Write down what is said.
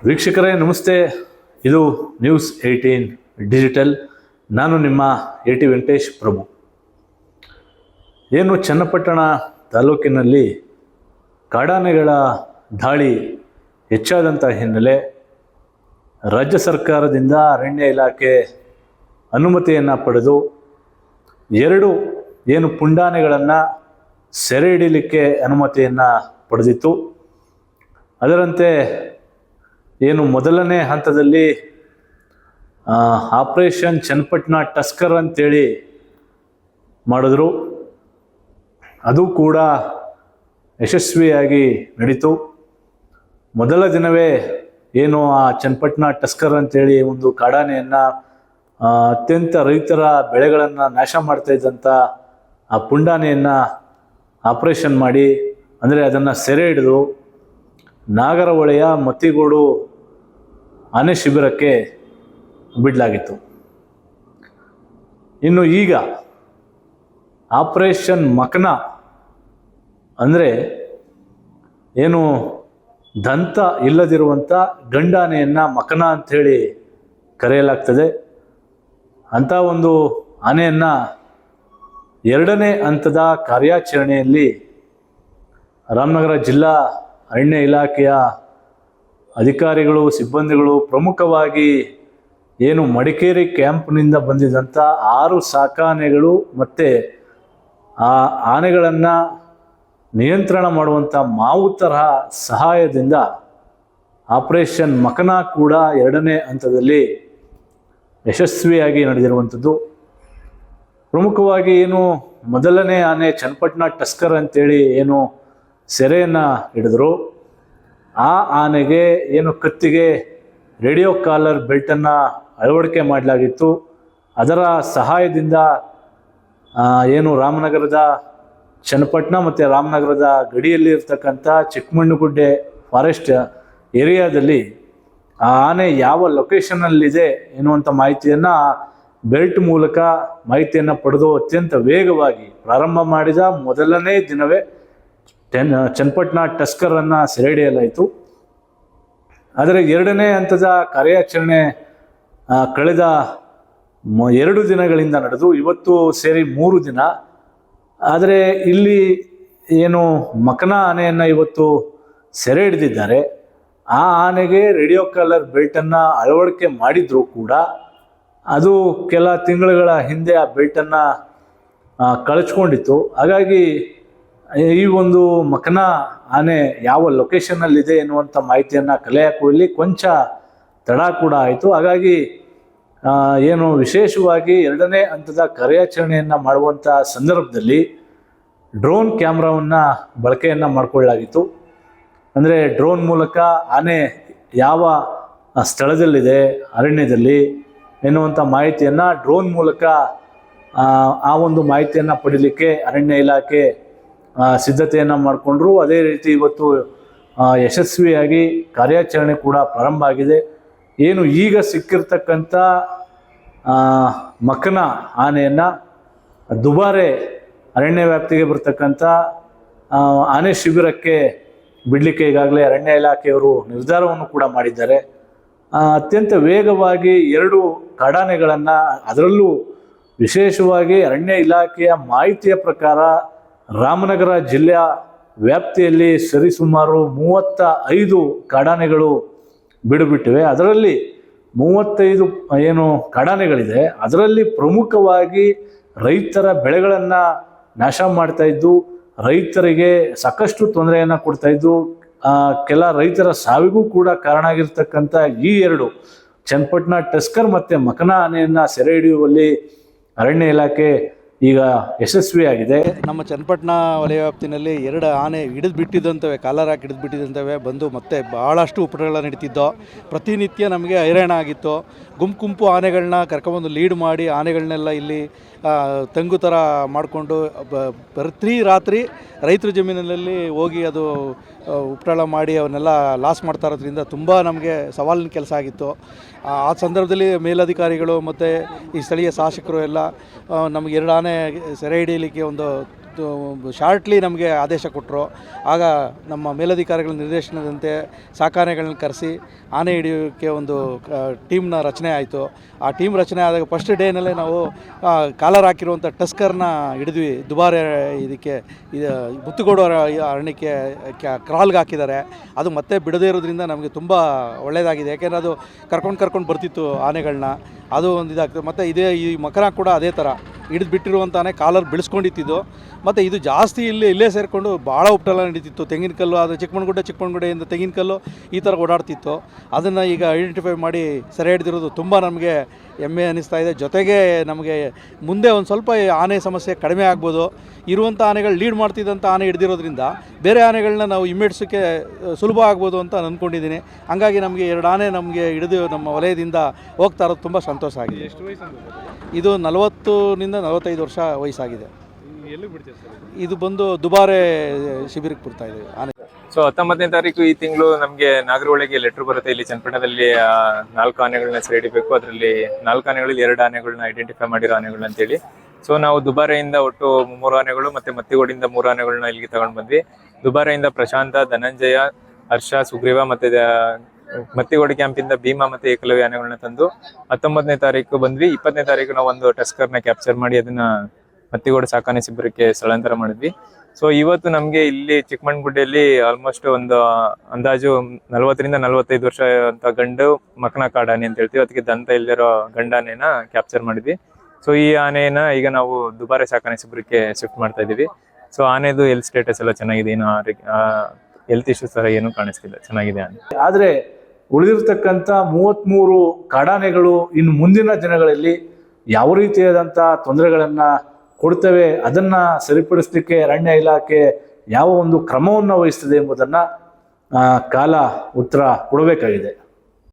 ವೀಕ್ಷಕರೇ ನಮಸ್ತೆ. ಇದು ನ್ಯೂಸ್ 18 ಡಿಜಿಟಲ್. ನಾನು ನಿಮ್ಮ AT ವೆಂಕಟೇಶ್ ಪ್ರಭು. ಏನು ಚನ್ನಪಟ್ಟಣ ತಾಲೂಕಿನಲ್ಲಿ ಕಾಡಾನೆಗಳ ದಾಳಿ ಹೆಚ್ಚಾದಂಥ ಹಿನ್ನೆಲೆ ರಾಜ್ಯ ಸರ್ಕಾರದಿಂದ ಅರಣ್ಯ ಇಲಾಖೆ ಅನುಮತಿಯನ್ನು ಪಡೆದು 2 ಏನು ಪುಂಡಾನೆಗಳನ್ನು ಸೆರೆ ಹಿಡಿಯಲಿಕ್ಕೆ ಅನುಮತಿಯನ್ನು ಪಡೆದಿತ್ತು. ಅದರಂತೆ ಏನು ಮೊದಲನೇ ಹಂತದಲ್ಲಿ ಆಪರೇಷನ್ ಚನ್ನಪಟ್ಟಣ ಟಸ್ಕರ್ ಅಂತೇಳಿ ಮಾಡಿದ್ರು. ಅದು ಕೂಡ ಯಶಸ್ವಿಯಾಗಿ ನಡೀತು. ಮೊದಲ ದಿನವೇ ಏನು ಆ ಚನ್ನಪಟ್ಟಣ ಟಸ್ಕರ್ ಅಂತೇಳಿ ಒಂದು ಕಾಡಾನೆಯನ್ನು ಅತ್ಯಂತ ರೈತರ ಬೆಳೆಗಳನ್ನು ನಾಶ ಮಾಡ್ತಾ ಇದ್ದಂಥ ಆ ಪುಂಡಾನೆಯನ್ನು ಆಪರೇಷನ್ ಮಾಡಿ, ಅಂದರೆ ಅದನ್ನು ಸೆರೆ ಹಿಡಿದು ನಾಗರಹೊಳೆಯ ಮತ್ತಿಗೋಡು ಆನೆ ಶಿಬಿರಕ್ಕೆ ಬಿಡಲಾಗಿತ್ತು. ಇನ್ನು ಈಗ ಆಪರೇಷನ್ ಮಕನ ಅಂದರೆ ಏನು ದಂತ ಇಲ್ಲದಿರುವಂಥ ಗಂಡಾನೆಯನ್ನು ಮಕನ ಅಂಥೇಳಿ ಕರೆಯಲಾಗ್ತದೆ. ಅಂಥ ಒಂದು ಆನೆಯನ್ನು 2ನೇ ಹಂತದ ಕಾರ್ಯಾಚರಣೆಯಲ್ಲಿ ರಾಮನಗರ ಜಿಲ್ಲಾ ಅರಣ್ಯ ಇಲಾಖೆಯ ಅಧಿಕಾರಿಗಳು, ಸಿಬ್ಬಂದಿಗಳು, ಪ್ರಮುಖವಾಗಿ ಏನು ಮಡಿಕೇರಿ ಕ್ಯಾಂಪ್ನಿಂದ ಬಂದಿದ್ದಂಥ 6 ಸಾಕಾನೆಗಳು ಮತ್ತು ಆ ಆನೆಗಳನ್ನು ನಿಯಂತ್ರಣ ಮಾಡುವಂಥ ಮಾವುತರ ಸಹಾಯದಿಂದ ಆಪರೇಷನ್ ಮಕನ ಕೂಡ 2ನೇ ಹಂತದಲ್ಲಿ ಯಶಸ್ವಿಯಾಗಿ ನಡೆದಿರುವಂಥದ್ದು. ಪ್ರಮುಖವಾಗಿ ಏನು ಮೊದಲನೇ ಆನೆ ಚನ್ನಪಟ್ಟಣ ಟಸ್ಕರ್ ಅಂತೇಳಿ ಏನು ಸೆರೆಯನ್ನು ಹಿಡಿದ್ರು, ಆ ಆನೆಗೆ ಏನು ಕತ್ತಿಗೆ ರೇಡಿಯೋ ಕಾಲರ್ ಬೆಲ್ಟನ್ನು ಅಳವಡಿಕೆ ಮಾಡಲಾಗಿತ್ತು. ಅದರ ಸಹಾಯದಿಂದ ಏನು ರಾಮನಗರದ ಚನ್ನಪಟ್ಟಣ ಮತ್ತು ರಾಮನಗರದ ಗಡಿಯಲ್ಲಿ ಇರ್ತಕ್ಕಂಥ ಚಿಕ್ಕಮಣ್ಣುಗುಡ್ಡೆ ಫಾರೆಸ್ಟ್ ಏರಿಯಾದಲ್ಲಿ ಆ ಆನೆ ಯಾವ ಲೊಕೇಶನ್ನಲ್ಲಿದೆ ಎನ್ನುವಂಥ ಮಾಹಿತಿಯನ್ನು ಬೆಲ್ಟ್ ಮೂಲಕ ಮಾಹಿತಿಯನ್ನು ಪಡೆದು ಅತ್ಯಂತ ವೇಗವಾಗಿ ಪ್ರಾರಂಭ ಮಾಡಿದ ಮೊದಲನೇ ದಿನವೇ ಚನ್ನಪಟ್ಟಣ ಟಸ್ಕರನ್ನು ಸೆರೆ ಹಿಡಿಯಲಾಯಿತು. ಆದರೆ 2ನೇ ಹಂತದ ಕಾರ್ಯಾಚರಣೆ ಕಳೆದ 2 ದಿನಗಳಿಂದ ನಡೆದು ಇವತ್ತು ಸೇರಿ 3 ದಿನ. ಆದರೆ ಇಲ್ಲಿ ಏನು ಮಕನ ಆನೆಯನ್ನು ಇವತ್ತು ಸೆರೆ ಹಿಡಿದಿದ್ದಾರೆ. ಆ ಆನೆಗೆ ರೇಡಿಯೋ ಕಾಲರ್ ಬೆಲ್ಟನ್ನು ಅಳವಡಿಕೆ ಮಾಡಿದರೂ ಕೂಡ ಅದು ಕೆಲ ತಿಂಗಳುಗಳ ಹಿಂದೆ ಆ ಬೆಲ್ಟನ್ನು ಕಳಚ್ಕೊಂಡಿತ್ತು. ಹಾಗಾಗಿ ಈ ಒಂದು ಮಕನ ಆನೆ ಯಾವ ಲೊಕೇಶನ್ನಲ್ಲಿದೆ ಎನ್ನುವಂಥ ಮಾಹಿತಿಯನ್ನು ಕಲೆ ಹಾಕುವಲ್ಲಿ ಕೊಂಚ ತಡ ಕೂಡ ಆಯಿತು. ಹಾಗಾಗಿ ಏನು ವಿಶೇಷವಾಗಿ 2ನೇ ಹಂತದ ಕಾರ್ಯಾಚರಣೆಯನ್ನು ಮಾಡುವಂಥ ಸಂದರ್ಭದಲ್ಲಿ ಡ್ರೋನ್ ಕ್ಯಾಮ್ರಾವನ್ನು ಬಳಕೆಯನ್ನು ಮಾಡಿಕೊಳ್ಳಲಾಗಿತ್ತು. ಅಂದರೆ ಡ್ರೋನ್ ಮೂಲಕ ಆನೆ ಯಾವ ಸ್ಥಳದಲ್ಲಿದೆ ಅರಣ್ಯದಲ್ಲಿ ಎನ್ನುವಂಥ ಮಾಹಿತಿಯನ್ನು ಡ್ರೋನ್ ಮೂಲಕ ಆ ಒಂದು ಮಾಹಿತಿಯನ್ನು ಪಡೀಲಿಕ್ಕೆ ಅರಣ್ಯ ಇಲಾಖೆ ಸಿದ್ಧತೆಯನ್ನು ಮಾಡಿಕೊಂಡ್ರು. ಅದೇ ರೀತಿ ಇವತ್ತು ಯಶಸ್ವಿಯಾಗಿ ಕಾರ್ಯಾಚರಣೆ ಕೂಡ ಪ್ರಾರಂಭ ಆಗಿದೆ. ಏನು ಈಗ ಸಿಕ್ಕಿರ್ತಕ್ಕಂಥ ಮಕನ ಆನೆಯನ್ನು ದುಬಾರೆ ಅರಣ್ಯ ವ್ಯಾಪ್ತಿಗೆ ಬರ್ತಕ್ಕಂಥ ಆನೆ ಶಿಬಿರಕ್ಕೆ ಬಿಡಲಿಕ್ಕೆ ಈಗಾಗಲೇ ಅರಣ್ಯ ಇಲಾಖೆಯವರು ನಿರ್ಧಾರವನ್ನು ಕೂಡ ಮಾಡಿದ್ದಾರೆ. ಅತ್ಯಂತ ವೇಗವಾಗಿ 2 ಕಾಡಾನೆಗಳನ್ನು, ಅದರಲ್ಲೂ ವಿಶೇಷವಾಗಿ ಅರಣ್ಯ ಇಲಾಖೆಯ ಮಾಹಿತಿಯ ಪ್ರಕಾರ ರಾಮನಗರ ಜಿಲ್ಲೆಯ ವ್ಯಾಪ್ತಿಯಲ್ಲಿ ಸರಿಸುಮಾರು 35 ಕಾಡಾನೆಗಳು ಬಿಡುಬಿಟ್ಟಿವೆ. ಅದರಲ್ಲಿ 35 ಏನು ಕಾಡಾನೆಗಳಿದೆ, ಅದರಲ್ಲಿ ಪ್ರಮುಖವಾಗಿ ರೈತರ ಬೆಳೆಗಳನ್ನು ನಾಶ ಮಾಡ್ತಾ ಇದ್ದು, ರೈತರಿಗೆ ಸಾಕಷ್ಟು ತೊಂದರೆಯನ್ನು ಕೊಡ್ತಾ ಇದ್ದು, ಕೆಲ ರೈತರ ಸಾವಿಗೂ ಕೂಡ ಕಾರಣ ಆಗಿರ್ತಕ್ಕಂಥ ಈ 2 ಚನ್ನಪಟ್ಟಣ ಟಸ್ಕರ್ ಮತ್ತು ಮಕನ ಆನೆಯನ್ನು ಸೆರೆ ಹಿಡಿಯುವಲ್ಲಿ ಅರಣ್ಯ ಇಲಾಖೆ ಈಗ ಯಶಸ್ವಿಯಾಗಿದೆ. ನಮ್ಮ ಚನ್ನಪಟ್ಟಣ ವಲಯ ವ್ಯಾಪ್ತಿನಲ್ಲಿ 2 ಆನೆ ಹಿಡಿದು ಬಿಟ್ಟಿದ್ದಂಥವೆ, ಕಾಲರ್ ಹಾಕಿ ಹಿಡಿದು ಬಿಟ್ಟಿದ್ದಂಥವೆ ಬಂದು ಮತ್ತೆ ಭಾಳಷ್ಟು ಉಪಟಳ ನಡೀತಿದ್ದೋ. ಪ್ರತಿನಿತ್ಯ ನಮಗೆ ಹೈರಾಣ ಆಗಿತ್ತು. ಗುಂಪು ಆನೆಗಳನ್ನ ಕರ್ಕೊಂಬಂದು ಲೀಡ್ ಮಾಡಿ ಆನೆಗಳನ್ನೆಲ್ಲ ಇಲ್ಲಿ ತಂಗು ಥರ ಮಾಡಿಕೊಂಡು ಪ್ರತಿ ರಾತ್ರಿ ರೈತರ ಜಮೀನಿನಲ್ಲಿ ಹೋಗಿ ಅದು ಉಪಟಳ ಮಾಡಿ ಅವನ್ನೆಲ್ಲ ಲಾಸ್ ಮಾಡ್ತಾ ಇರೋದ್ರಿಂದ ತುಂಬ ನಮಗೆ ಸವಾಲಿನ ಕೆಲಸ ಆಗಿತ್ತು. ಆ ಸಂದರ್ಭದಲ್ಲಿ ಮೇಲಧಿಕಾರಿಗಳು ಮತ್ತು ಈ ಸ್ಥಳೀಯ ಶಾಸಕರು ಎಲ್ಲ ನಮಗೆ 2 ಆನೆ ಸೆರೆ ಹಿಡಿಯಲಿಕ್ಕೆ ಒಂದು ಶಾರ್ಟ್ಲಿ ನಮಗೆ ಆದೇಶ ಕೊಟ್ಟರು. ಆಗ ನಮ್ಮ ಮೇಲಧಿಕಾರಿಗಳ ನಿರ್ದೇಶನದಂತೆ ಸಾಕಾನೆಗಳನ್ನ ಕರೆಸಿ ಆನೆ ಹಿಡಿಯೋಕ್ಕೆ ಒಂದು ಟೀಮ್ನ ರಚನೆ ಆಯಿತು. ಆ ಟೀಮ್ ರಚನೆ ಆದಾಗ ಫಸ್ಟ್ ಡೇನಲ್ಲೇ ನಾವು ಕಾಲರ್ ಹಾಕಿರುವಂಥ ಟಸ್ಕರ್ನ ಹಿಡಿದ್ವಿ. ದುಬಾರೆ ಇದಕ್ಕೆ ಮುತ್ತುಗೋಡು ಅರಣ್ಯಕ್ಕೆ ಕ್ರಾಲ್ಗೆ ಹಾಕಿದ್ದಾರೆ. ಅದು ಮತ್ತೆ ಬಿಡದೇ ಇರೋದ್ರಿಂದ ನಮಗೆ ತುಂಬ ಒಳ್ಳೆಯದಾಗಿದೆ. ಯಾಕೆಂದರೆ ಅದು ಕರ್ಕೊಂಡು ಬರ್ತಿತ್ತು ಆನೆಗಳನ್ನ. ಅದು ಒಂದು ಇದಾಗ್ತದೆ. ಮತ್ತು ಈ ಮಕರ ಕೂಡ ಅದೇ ಥರ ಹಿಡಿದು ಬಿಟ್ಟಿರುವಂತಾನೆ ಕಾಲರ್ ಬೆಳೆಸ್ಕೊಂಡಿತ್ತಿದ್ದು. ಮತ್ತು ಇದು ಜಾಸ್ತಿ ಇಲ್ಲೇ ಸೇರಿಕೊಂಡು ಭಾಳ ಉಪಟಳ ನಡೀತಿತ್ತು. ತೆಂಗಿನಕಲ್ಲು ಅದು ಚಿಕ್ಕಮಣ್ಣಗುಡ್ಡೆಯಿಂದ ತೆಂಗಿನಕಲ್ಲು ಈ ಥರ ಓಡಾಡ್ತಿತ್ತು. ಅದನ್ನು ಈಗ ಐಡೆಂಟಿಫೈ ಮಾಡಿ ಸೆರೆ ಹಿಡಿದಿರೋದು ತುಂಬ ನಮಗೆ ಹೆಮ್ಮೆ ಅನ್ನಿಸ್ತಾ ಇದೆ. ಜೊತೆಗೆ ನಮಗೆ ಮುಂದೆ ಒಂದು ಸ್ವಲ್ಪ ಆನೆ ಸಮಸ್ಯೆ ಕಡಿಮೆ ಆಗ್ಬೋದು. ಇರುವಂಥ ಆನೆಗಳು ಲೀಡ್ ಮಾಡ್ತಿದ್ದಂಥ ಆನೆ ಹಿಡಿದಿರೋದ್ರಿಂದ ಬೇರೆ ಆನೆಗಳನ್ನ ನಾವು ಹಿಮ್ಮೆಡ್ಸೋಕ್ಕೆ ಸುಲಭ ಆಗ್ಬೋದು ಅಂತ ಅಂದ್ಕೊಂಡಿದ್ದೀನಿ. ಹಂಗಾಗಿ ನಮಗೆ 2 ಆನೆ ನಮಗೆ ಹಿಡಿದು ನಮ್ಮ ವಲಯದಿಂದ ಹೋಗ್ತಾ ಇರೋದು ತುಂಬ ಸಂತೋಷ ಆಗಿದೆ. ಎಷ್ಟು ವಯಸ್ಸು? ಇದು 40ನಿಂದ 45 ವರ್ಷ ವಯಸ್ಸಾಗಿದೆ. ಎಲ್ಲಿ ಬಿಡ್ತೀವಿ ಸರ್? ಇದು ಬಂದು ದುಬಾರೆ ಶಿಬಿರಕ್ಕೆ ಬಿಡ್ತಾ ಇದೆ ಆನೆ. ಸೊ 19ನೇ ತಾರೀಕು ಈ ತಿಂಗಳು ನಮಗೆ ನಾಗರಹೊಳೆಗೆ ಲೆಟರ್ ಬರುತ್ತೆ. ಇಲ್ಲಿ ಚನ್ನಪಟ್ಟಣದಲ್ಲಿ 4 ಆನೆಗಳನ್ನ ಸೆರೆ ಹಿಡಿಬೇಕು. ಅದರಲ್ಲಿ 4 ಆನೆಗಳಲ್ಲಿ 2 ಆನೆಗಳನ್ನ ಐಡೆಂಟಿಫೈ ಮಾಡಿರೋ ಆನೆಗಳು ಅಂತೇಳಿ. ಸೊ ನಾವು ದುಬಾರೆಯಿಂದ ಒಟ್ಟು 3 ಆನೆಗಳು ಮತ್ತೆ ಮತ್ತಿಗೋಡಿಂದ 3 ಆನೆಗಳನ್ನ ಇಲ್ಲಿಗೆ ತಗೊಂಡು ಬಂದ್ವಿ. ದುಬಾರೆಯಿಂದ ಪ್ರಶಾಂತ, ಧನಂಜಯ, ಹರ್ಷ, ಸುಗ್ರೀವ ಮತ್ತೆ ಮತ್ತಿಗೋಡಿ ಕ್ಯಾಂಪಿಂದ ಭೀಮಾ ಮತ್ತೆ ಏಕಲವ್ಯ ಆನೆಗಳನ್ನ ತಂದು 19ನೇ ತಾರೀಕು ಬಂದ್ವಿ. 20ನೇ ತಾರೀಕು ನಾವು ಒಂದು ಟಸ್ಕರ್ನ ಕ್ಯಾಪ್ಚರ್ ಮಾಡಿ ಅದನ್ನ ಮತ್ತಿಗೋಡು ಸಾಕಾನೆ ಶಿಬಿರಕ್ಕೆ ಸ್ಥಳಾಂತರ ಮಾಡಿದ್ವಿ. ಸೊ ಇವತ್ತು ನಮ್ಗೆ ಇಲ್ಲಿ ಚಿಕ್ಕಮಣ್ಣಗುಡ್ಡೆಯಲ್ಲಿ ಆಲ್ಮೋಸ್ಟ್ ಒಂದು ಅಂದಾಜು 40ರಿಂದ 45 ವರ್ಷ ಅಂತ ಗಂಡು ಮಕನ ಕಾಡಾನೆ ಅಂತ ಹೇಳ್ತೀವಿ. ಅದಕ್ಕೆ ದಂತ ಇಲ್ದಿರೋ ಗಂಡಾನೆನ ಕ್ಯಾಪ್ಚರ್ ಮಾಡಿದ್ವಿ. ಸೊ ಈ ಆನೆನ ಈಗ ನಾವು ದುಬಾರೆ ಸಾಕಾನೆ ಶಿಬಿರಕ್ಕೆ ಶಿಫ್ಟ್ ಮಾಡ್ತಾ ಇದೀವಿ. ಸೊ ಆನೆದು ಹೆಲ್ತ್ ಸ್ಟೇಟಸ್ ಎಲ್ಲ ಚೆನ್ನಾಗಿದೆ. ಏನು ಹೆಲ್ತ್ ಇಶ್ಯೂಸ್ ತರ ಏನು ಕಾಣಿಸ್ತಿಲ್ಲ, ಚೆನ್ನಾಗಿದೆ ಆನೆ. ಆದರೆ ಉಳಿದಿರ್ತಕ್ಕಂಥ 33 ಕಾಡಾನೆಗಳು ಇನ್ನು ಮುಂದಿನ ದಿನಗಳಲ್ಲಿ ಯಾವ ರೀತಿಯಾದಂಥ ತೊಂದರೆಗಳನ್ನು ಕೊಡ್ತವೆ, ಅದನ್ನು ಸರಿಪಡಿಸಲಿಕ್ಕೆ ಅರಣ್ಯ ಇಲಾಖೆ ಯಾವ ಒಂದು ಕ್ರಮವನ್ನು ವಹಿಸ್ತದೆ ಎಂಬುದನ್ನು ಕಾಲ ಉತ್ತರ ಕೊಡಬೇಕಾಗಿದೆ.